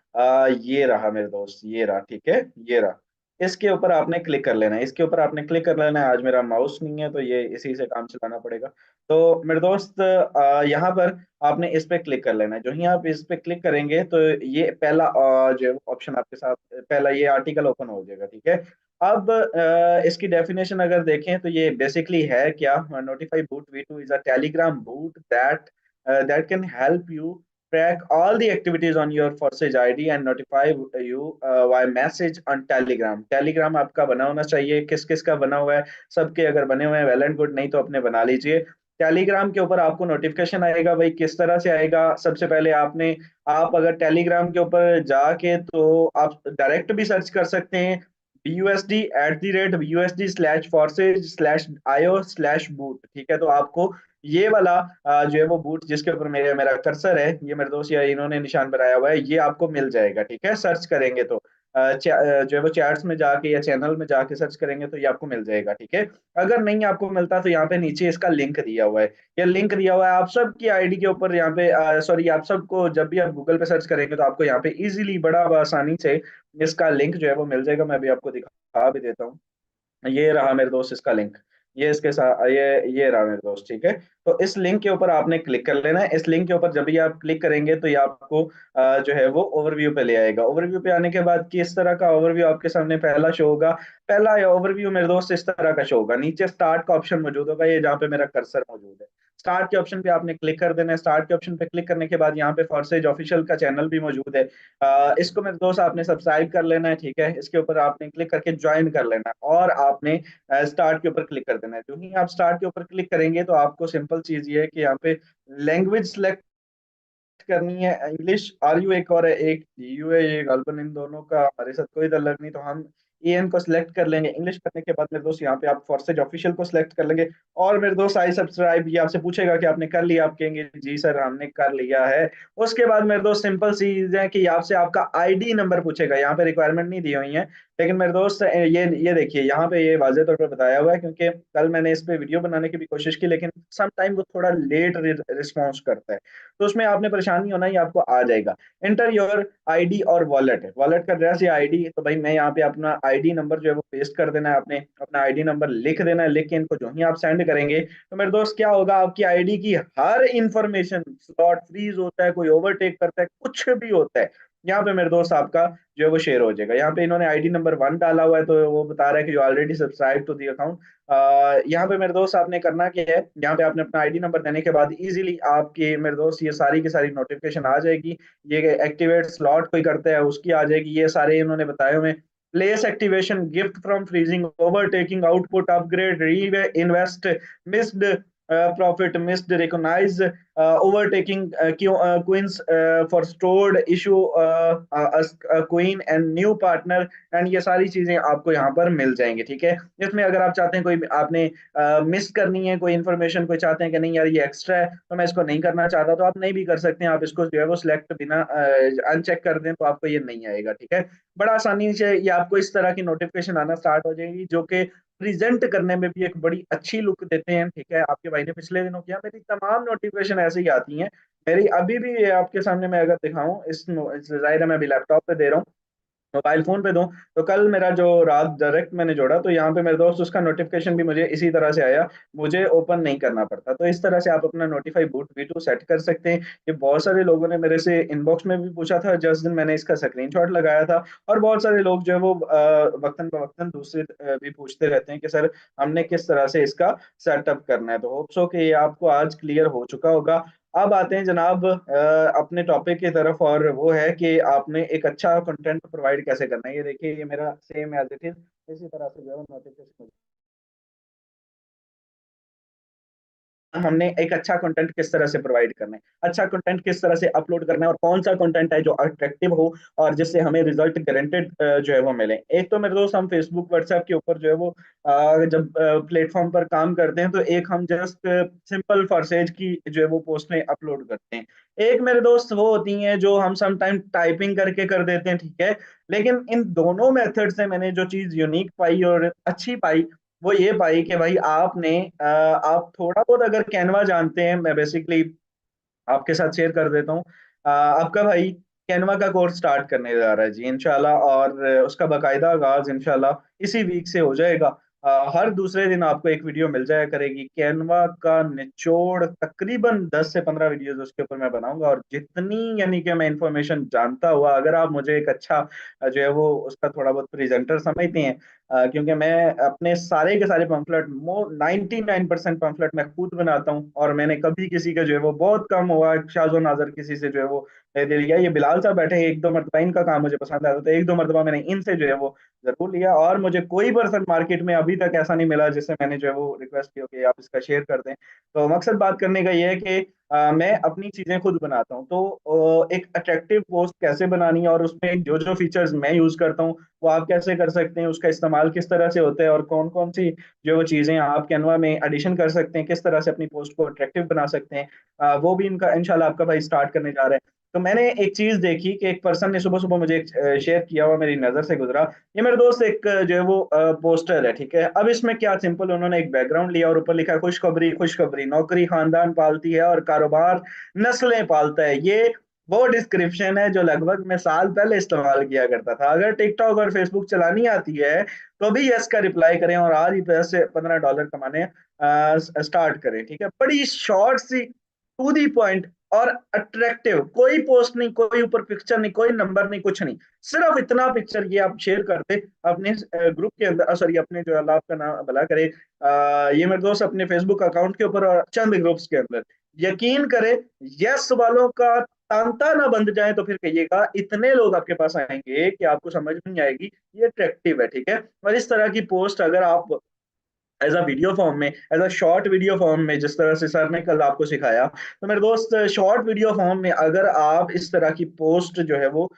Speaker 1: ये रहा मेरे दोस्त, ये रहा, ठीक है, ये रहा। इसके ऊपर आपने क्लिक कर लेना है, इसके ऊपर आपने क्लिक कर लेना है। आज मेरा माउस नहीं है तो ये इसी से काम चलाना पड़ेगा। तो मेरे दोस्त, यहाँ पर आपने इस पे क्लिक कर लेना है। जो ही आप इस पे क्लिक करेंगे तो ये पहला जो है ऑप्शन आपके साथ, पहला ये आर्टिकल ओपन हो जाएगा, ठीक है। अब इसकी डेफिनेशन अगर देखें तो ये बेसिकली है क्या, notify boot V2 is a Telegram boot that can help you track all the activities on your Forsage ID and notify you via message on Telegram। Telegram आपका बना होना चाहिए। किस किस का बना हुआ है? सबके अगर बने हुए हैं वेल एंड गुड, नहीं तो अपने बना लीजिए। टेलीग्राम के ऊपर आपको नोटिफिकेशन आएगा भाई। किस तरह से आएगा? सबसे पहले आपने, आप अगर टेलीग्राम के ऊपर जाके तो आप डायरेक्ट भी सर्च कर सकते हैं, BUSD@BUSD/forces/io/boot, ठीक है। तो आपको ये वाला जो है वो बूट जिसके ऊपर मेरा मेरा कर्सर है, ये मेरे दोस्त या इन्होंने निशान बनाया हुआ है, ये आपको मिल जाएगा, ठीक है। सर्च करेंगे तो जो है वो चैट्स में जाके या चैनल में जाके सर्च करेंगे तो ये आपको मिल जाएगा, ठीक है। अगर नहीं आपको मिलता तो यहाँ पे नीचे इसका लिंक दिया हुआ है। ये लिंक दिया हुआ है आप सबकी आईडी के ऊपर। यहाँ पे सॉरी, आप सबको जब भी आप गूगल पे सर्च करेंगे तो आपको यहाँ पे इजीली, बड़ा आसानी से इसका लिंक जो है वो मिल जाएगा। मैं भी आपको दिखा भी देता हूँ। ये रहा मेरे दोस्त इसका लिंक, ये इसके साथ, ये रहा मेरे दोस्त, ठीक है। तो इस लिंक के ऊपर आपने क्लिक कर लेना है। इस लिंक के ऊपर जब भी आप क्लिक करेंगे तो ये आपको जो है वो ओवरव्यू पे ले आएगा। ओवरव्यू पे आने के बाद किस तरह का ओवरव्यू आपके सामने पहला शो होगा? पहला ओवरव्यू मेरे दोस्त इस तरह का शो होगा। नीचे स्टार्ट का ऑप्शन मौजूद होगा, ये जहाँ पे मेरा कर्सर मौजूद है। स्टार्ट के ऑप्शन पे आपने क्लिक कर देना है। स्टार्ट के ऑप्शन पे क्लिक करने के बाद यहाँ पे फॉरसेज ऑफिशियल का चैनल भी मौजूद है। इसको मेरे दोस्त आपने सब्सक्राइब कर लेना है, ठीक है। इसके ऊपर आपने क्लिक करके ज्वाइन कर लेना है और आपने स्टार्ट के ऊपर क्लिक कर देना है। जो ही आप स्टार्ट के ऊपर क्लिक करेंगे तो आपको सिंपल चीज ये है कि यहाँ पे लैंग्वेज सेलेक्ट करनी है, इंग्लिश आर यू एक और है, एक यू है, ये गालबन इन दोनों का हमारे साथ कोई ताल्लुक नहीं, तो हम एन को सिलेक्ट कर लेंगे। इंग्लिश करने के बाद मेरे दोस्त यहाँ पे आप फॉरसेज ऑफिशियल को सिलेक्ट कर लेंगे। और मेरे दोस्त आई सब्सक्राइब, ये आपसे पूछेगा कि आपने कर लिया, आप कहेंगे जी सर हमने कर लिया है। उसके बाद मेरे दोस्त सिंपल सी चीज है कि आपसे आपका आईडी नंबर पूछेगा। यहाँ पे रिक्वायरमेंट नहीं दी हुई है, लेकिन मेरे दोस्त ये देखिए यहाँ पे ये वाजे तौर पर बताया हुआ है, क्योंकि कल मैंने इस पे वीडियो बनाने की भी कोशिश की, लेकिन सम टाइम वो थोड़ा लेट रिस्पॉन्स करता है। तो उसमें आपने परेशानी होना, ये आपको आ जाएगा। इंटर योर आईडी और वॉलेट है, वॉलेट का एड्रेस या आईडी। तो भाई मैं यहाँ पे अपना आईडी नंबर जो है वो पेस्ट कर देना है, आपने अपना आईडी नंबर लिख देना है। लिख के इनको जो ही आप सेंड करेंगे तो मेरे दोस्त क्या होगा, आपकी आईडी की हर इंफॉर्मेशन, स्लॉट फ्रीज होता है, कोई ओवरटेक करता है, कुछ भी होता है, यहाँ पे मेरे दोस्त आपका जो है वो शेयर हो जाएगा। यहाँ पे इन्होंने आईडी नंबर 1 डाला हुआ है, तो वो बता रहा है कि you already subscribe to the account. यहाँ पे मेरे दोस्त आपने करना क्या है, यहाँ पे आपने अपना आईडी नंबर देने के बाद इजीली आपके मेरे दोस्त ये सारी की सारी नोटिफिकेशन आ जाएगी। ये एक्टिवेट स्लॉट कोई करता है उसकी आ जाएगी, ये सारे इन्होंने बताए हुए। Place activation, gift from freezing, overtaking, output upgrade, reinvest, missed profit, missed recognise, overtaking queens for stored issue queen and new partner, and ये सारी चीजें आपको यहाँ पर मिल जाएंगी, ठीक है। इसमें अगर आप चाहते हैं कोई आपने मिस करनी है कोई इन्फॉर्मेशन, कोई चाहते हैं कि नहीं यार ये एक्स्ट्रा है तो मैं इसको नहीं करना चाहता, तो आप नहीं भी कर सकते हैं। आप इसको जो है वो सिलेक्ट बिना अनचेक कर दें तो आपको ये नहीं आएगा, ठीक है। बड़ा आसानी से ये आपको इस तरह की नोटिफिकेशन आना स्टार्ट हो जाएगी, जो कि प्रेजेंट करने में भी एक बड़ी अच्छी लुक देते हैं, ठीक है। आपके भाई ने पिछले दिनों किया, मेरी तमाम नोटिफिकेशन ऐसे ही आती हैं। मेरी अभी भी ये आपके सामने मैं अगर दिखाऊं, जाहिर है मैं अभी लैपटॉप पे दे रहा हूँ, मोबाइल फोन पे दूं, तो कल मेरा जो रात डायरेक्ट मैंने जोड़ा तो यहाँ पे मेरे दोस्त उसका नोटिफिकेशन भी मुझे इसी तरह से आया, मुझे ओपन नहीं करना पड़ता। तो इस तरह से आप अपना नोटिफाई बूट V2 सेट कर सकते हैं। ये बहुत सारे लोगों ने मेरे से इनबॉक्स में भी पूछा था, जिस दिन मैंने इसका स्क्रीनशॉट लगाया था। और बहुत सारे लोग जो है वो वक्तन फवक्तन दूसरे भी पूछते रहते हैं कि सर हमने किस तरह से इसका सेटअप करना है। तो होप सो कि ये आपको आज क्लियर हो चुका होगा। अब आते हैं जनाब अपने टॉपिक की तरफ, और वो है कि आपने एक अच्छा कंटेंट प्रोवाइड कैसे करना है। ये देखिए ये मेरा सेम एज इट इज इसी तरह से जो है नोटिफिकेशन, हमने एक अच्छा कंटेंट किस तरह से प्रोवाइड करना है, अच्छा कंटेंट किस तरह से अपलोड करना है, और कौन सा कंटेंट है जो अट्रैक्टिव हो और जिससे हमें रिजल्ट गारंटेड जो है वो मिले। एक तो मेरे दोस्त हम फेसबुक व्हाट्सएप के ऊपर जो है वो जब प्लेटफॉर्म पर काम करते हैं तो एक हम जस्ट सिंपल फॉरसेज की जो है वो पोस्टें अपलोड करते हैं। एक मेरे दोस्त वो होती हैं जो हम सम टाइम टाइपिंग करके कर देते हैं, ठीक है। लेकिन इन दोनों मेथड से मैंने जो चीज यूनिक पाई और अच्छी पाई वो ये पाई कि भाई आपने आप थोड़ा बहुत अगर कैनवा जानते हैं, मैं बेसिकली आपके साथ शेयर कर देता हूँ। आपका भाई कैनवा का कोर्स स्टार्ट करने जा रहा है जी इंशाल्लाह, और उसका बाकायदा आगाज इंशाल्लाह इसी वीक से हो जाएगा। हर दूसरे दिन आपको एक वीडियो मिल जाया करेगी कैनवा का निचोड़, तकरीबन 10 से 15 वीडियोस उसके ऊपर मैं बनाऊंगा। और जितनी यानी कि मैं इंफॉर्मेशन जानता हुआ, अगर आप मुझे एक अच्छा जो है वो उसका थोड़ा बहुत प्रेजेंटर समझते हैं, क्योंकि मैं अपने सारे के सारे पंफलेट 99% पंफलेट मैं खुद बनाता हूँ, और मैंने कभी किसी का जो है वो बहुत कम हुआ शाजो नाजर किसी से जो है वो दे लिया। ये बिलाल साहब बैठे हैं, एक दो मरतबा इनका काम मुझे पसंद आया था, तो एक दो मरतबा मैंने इनसे जो है वो जरूर लिया। और मुझे कोई पर्सन मार्केट में अभी तक ऐसा नहीं मिला जिससे मैंने जो है वो रिक्वेस्ट की हो कि आप इसका शेयर कर दें। तो मकसद बात करने का ये है कि मैं अपनी चीजें खुद बनाता हूँ, तो एक अट्रैक्टिव पोस्ट कैसे बनानी है और उसमें जो जो फीचर्स मैं यूज करता हूँ वो आप कैसे कर सकते हैं, उसका इस्तेमाल किस तरह से होता है, और कौन कौन सी जो वो चीजें आप कैनवा में एडिशन कर सकते हैं, किस तरह से अपनी पोस्ट को अट्रैक्टिव बना सकते हैं, वो भी इनका इंशाल्लाह आपका भाई स्टार्ट करने जा रहा है। तो मैंने एक चीज देखी कि एक पर्सन ने सुबह सुबह मुझे शेयर किया हुआ, मेरी नजर से गुजरा। ये मेरे दोस्त एक जो है वो पोस्टर है, ठीक है। अब इसमें क्या सिंपल उन्होंने एक बैकग्राउंड लिया और ऊपर लिखा है खुशखबरी खुशखबरी, नौकरी खानदान पालती है और कारोबार नस्लें पालता है। ये वो डिस्क्रिप्शन है जो लगभग मैं साल पहले इस्तेमाल किया करता था। अगर टिकटॉक और फेसबुक चलानी आती है तो भी यस का रिप्लाई करें और आज ही $10 से $15 कमाने स्टार्ट करें, ठीक है। बड़ी शॉर्ट सी टू दी पॉइंट और अट्रैक्टिव, कोई पोस्ट नहीं, कोई ऊपर पिक्चर नहीं, कोई नंबर नहीं, कुछ नहीं, सिर्फ इतना पिक्चर ये आप शेयर करते अपने ग्रुप के अंदर, सॉरी अपने जो अल्लाह आपका नाम भला करे, ये मेरे दोस्त अपने फेसबुक अकाउंट के ऊपर और चंद ग्रुप्स के अंदर, यकीन करें, यस वालों का तांता ना बंद जाए तो फिर कहिएगा, इतने लोग आपके पास आएंगे कि आपको समझ नहीं आएगी ये अट्रैक्टिव है, ठीक है। और इस तरह की पोस्ट अगर आप एज अ वीडियो फॉर्म में, as a short video form में, जिस तरह से सर ने कल आपको सिखाया, तो मेरे दोस्त शॉर्ट वीडियो फॉर्म में अगर आप इस तरह की पोस्ट जो है वो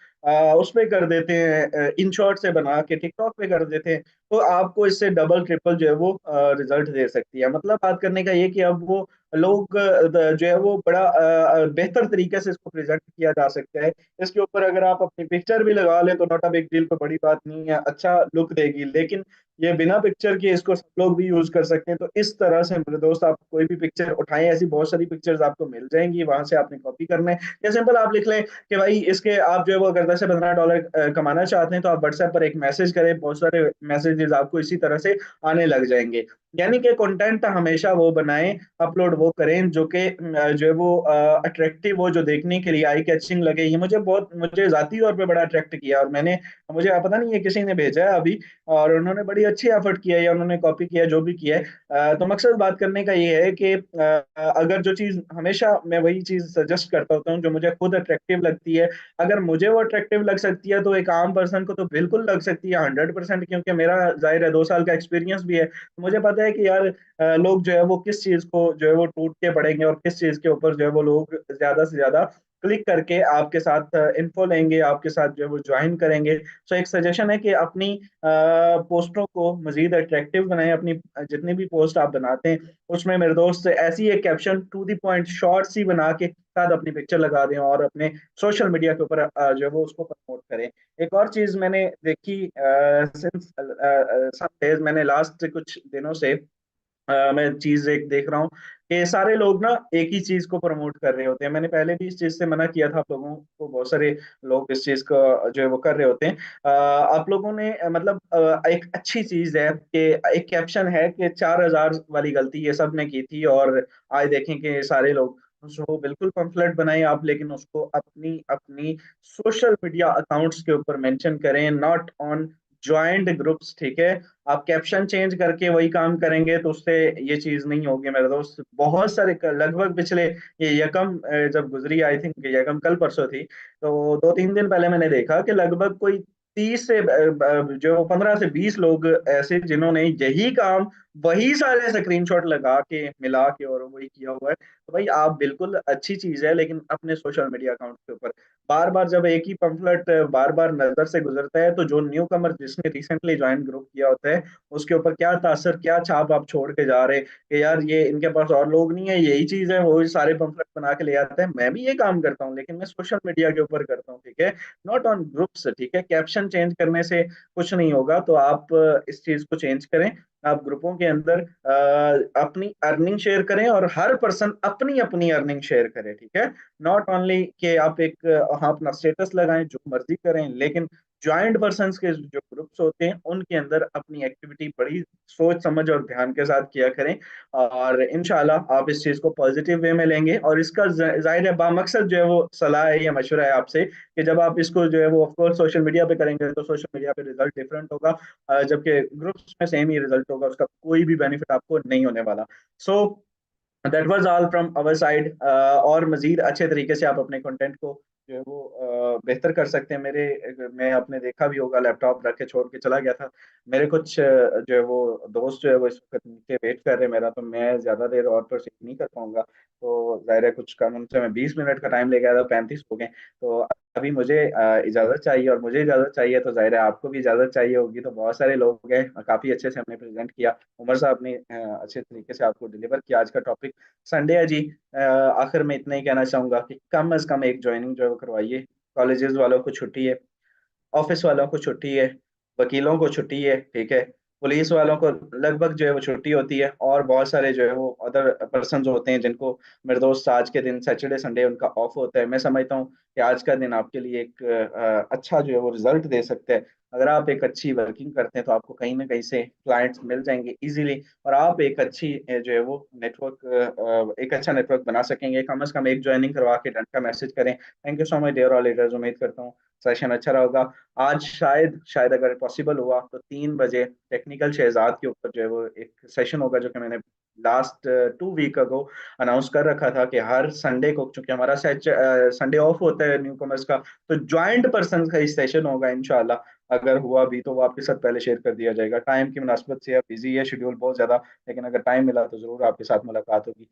Speaker 1: उस पे कर देते हैं, इन शॉर्ट से बना के टिकटॉक पे कर देते हैं, तो आपको इससे डबल ट्रिपल जो है वो रिजल्ट दे सकती है। मतलब बात करने का ये कि अब वो लोग जो है वो बड़ा बेहतर तरीके से इसको प्रेजेंट किया जा सकता है। इसके ऊपर अगर आप अपनी पिक्चर भी लगा लें तो नॉट अ बिग डील, कोई बड़ी बात नहीं है, अच्छा लुक देगी, लेकिन ये बिना पिक्चर के इसको सब लोग भी यूज कर सकते हैं। तो इस तरह से मेरे दोस्त आप कोई भी पिक्चर उठाएं, ऐसी बहुत सारी पिक्चर्स आपको मिल जाएंगी, वहां से आपने कॉपी करना है, या सिंपल आप लिख लें कि भाई इसके आप जो है वो अगर 10 से 15 डॉलर कमाना चाहते हैं तो आप व्हाट्सएप पर एक मैसेज करें, बहुत सारे मैसेजेस आपको इसी तरह से आने लग जाएंगे। यानी कि कंटेंट हमेशा वो बनाएं, अपलोड वो करें जो कि जो है वो अट्रैक्टिव हो, जो देखने के लिए आई कैचिंग लगे। ये मुझे जाती तौर पे बड़ा अट्रैक्ट किया, और मैंने, मुझे पता नहीं है किसी ने भेजा है अभी, और उन्होंने बड़ी अच्छी एफर्ट किया है, या उन्होंने कॉपी किया, जो भी किया है। तो मकसद बात करने का ये है कि अगर जो चीज, हमेशा मैं वही चीज सजेस्ट करता होता हूँ जो मुझे खुद अट्रैक्टिव लगती है, अगर मुझे वो अट्रैक्टिव लग सकती है तो एक आम पर्सन को तो बिल्कुल लग सकती है 100%, क्योंकि मेरा जाहिर है 2 साल का एक्सपीरियंस भी है, तो मुझे पता है कि यार लोग जो है वो किस चीज को जो है वो टूट के पड़ेंगे, और किस चीज के ऊपर जो है वो लोग ज्यादा से ज्यादा क्लिक करके आपके साथ इन्फो लेंगे, आपके साथ जो है वो ज्वाइन करेंगे। सो एक सजेशन है कि अपनी पोस्टों को मजीद अट्रैक्टिव बनाएं, अपनी जितनी भी पोस्ट आप बनाते हैं उसमें मेरे दोस्त ऐसी एक caption to the point short सी बना के साथ अपनी पिक्चर लगा दें, और अपने सोशल मीडिया के ऊपर जो है वो उसको प्रमोट करें। एक और चीज मैंने देखी, सिंस सम डेज, मैंने लास्ट कुछ दिनों से मैं चीज एक देख रहा हूँ कि सारे लोग ना एक ही चीज को प्रमोट कर रहे होते हैं। मैंने पहले भी इस चीज से मना किया था आप लोगों को, बहुत सारे लोग इस चीज को जो है वो कर रहे होते हैं। आप लोगों ने मतलब एक अच्छी चीज है कि एक कैप्शन है कि 4,000 वाली गलती ये सब ने की थी, और आज देखें कि सारे लोग, सो बिल्कुल पंफलेट बनाएं आप, लेकिन उसको अपनी अपनी सोशल मीडिया अकाउंट्स के ऊपर मेंशन करें, नॉट ऑन ज्वाइंट ग्रुप्स, ठीक है। आप कैप्शन चेंज करके वही काम करेंगे तो उससे ये चीज नहीं होगी मेरे दोस्त। बहुत सारे लगभग पिछले, ये यकम जब गुजरी, आई थिंक यकम कल परसों थी, तो 2-3 दिन पहले मैंने देखा कि लगभग कोई 30 से जो 15 से 20 लोग ऐसे जिन्होंने यही काम, वही सारे स्क्रीनशॉट लगा के मिला के और वही किया हुआ है। तो भाई आप बिल्कुल अच्छी चीज है, लेकिन अपने सोशल मीडिया अकाउंट के ऊपर बार बार जब एक ही पंफलेट बार बार नजर से गुजरता है, तो जो न्यू कमर जिसने रिसेंटली ज्वाइन ग्रुप किया होता है उसके ऊपर क्या तासर, क्या छाप आप छोड़ के जा रहे हैं कि यार ये इनके पास और लोग नहीं है, यही चीज है, वो सारे पंफलेट बना के ले आते हैं। मैं भी ये काम करता हूँ, लेकिन मैं सोशल मीडिया के ऊपर करता हूँ, ठीक है, नॉट ऑन ग्रुप्स, ठीक है। कैप्शन चेंज करने से कुछ नहीं होगा, तो आप इस चीज को चेंज करें। आप ग्रुपों के अंदर अपनी अर्निंग शेयर करें, और हर पर्सन अपनी अपनी अर्निंग शेयर करे, ठीक है। नॉट ओनली कि आप एक हाँ अपना स्टेटस लगाएं, जो मर्जी करें, लेकिन ज्वाइंट पर्सन के जो ग्रुप्स होते हैं उनके अंदर अपनी एक्टिविटी बड़ी सोच समझ और ध्यान के साथ किया करें, और इंशाल्लाह आप इस चीज को पॉजिटिव वे में लेंगे। और इसका जाहिर है बामकसद जो है वो सलाह है या मशवरा है आपसे कि जब आप इसको जो है वो ऑफकोर्स सोशल मीडिया पे करेंगे तो सोशल मीडिया पे रिजल्ट डिफरेंट होगा, जबकि ग्रुप्स में सेम ही रिजल्ट होगा, उसका कोई भी बेनिफिट आपको नहीं होने वाला। So that was all from our side. और मजीद अच्छे तरीके से आप अपने कंटेंट को जो है वो बेहतर कर सकते हैं। मैं आपने देखा भी होगा, लैपटॉप रख के छोड़ के चला गया था। मेरे कुछ जो है वो दोस्त जो है वो इस वक्त नीचे वेट कर रहे हैं मेरा, तो मैं ज्यादा देर और प्रोसीड नहीं कर पाऊंगा। तो जाहिर है कुछ कानून से मैं 20 मिनट का टाइम ले गया था, 35 हो गए। तो अभी मुझे इजाजत चाहिए, और मुझे इजाजत चाहिए तो जाहिर है आपको भी इजाजत चाहिए होगी। तो बहुत सारे लोग हैं, काफी अच्छे से हमने प्रेजेंट किया, उमर साहब ने अच्छे तरीके से आपको डिलीवर किया आज का टॉपिक। संडे है जी। आखिर में इतना ही कहना चाहूंगा कि कम अज कम एक ज्वाइनिंग जो है वो करवाइए। कॉलेजेस वालों को छुट्टी है, ऑफिस वालों को छुट्टी है, वकीलों को छुट्टी है, ठीक है, पुलिस वालों को लगभग जो है वो छुट्टी होती है, और बहुत सारे जो है वो अदर पर्सन होते हैं जिनको, मेरे दोस्त आज के दिन सैटरडे संडे उनका ऑफ होता है। मैं समझता हूँ कि आज का दिन आपके लिए एक अच्छा जो है वो रिजल्ट दे सकता है। अगर आप एक अच्छी वर्किंग करते हैं तो आपको कहीं ना कहीं से क्लाइंट्स मिल जाएंगे इजीली, और आप एक अच्छी जो है वो नेटवर्क, एक अच्छा नेटवर्क बना सकेंगे। कम से कम एक ज्वाइनिंग करवा के डन का मैसेज करें। Thank you so much dear all leaders, उम्मीद करता हूँ सेशन अच्छा रहा होगा। आज शायद शायद अगर पॉसिबल हुआ तो 3 बजे टेक्निकल शहजाद के ऊपर जो है वो एक सेशन होगा, जो कि मैंने लास्ट 2 वीक अगो अनाउंस कर रखा था कि हर संडे को, चूंकि हमारा संडे ऑफ होता है न्यू कमर्स का, तो ज्वाइंट पर्सन का ही सेशन होगा इंशाल्लाह। अगर हुआ भी तो वो आपके साथ पहले शेयर कर दिया जाएगा। टाइम की मुनासबत से बिजी है शेड्यूल बहुत ज्यादा, लेकिन अगर टाइम मिला तो जरूर आपके साथ मुलाकात होगी।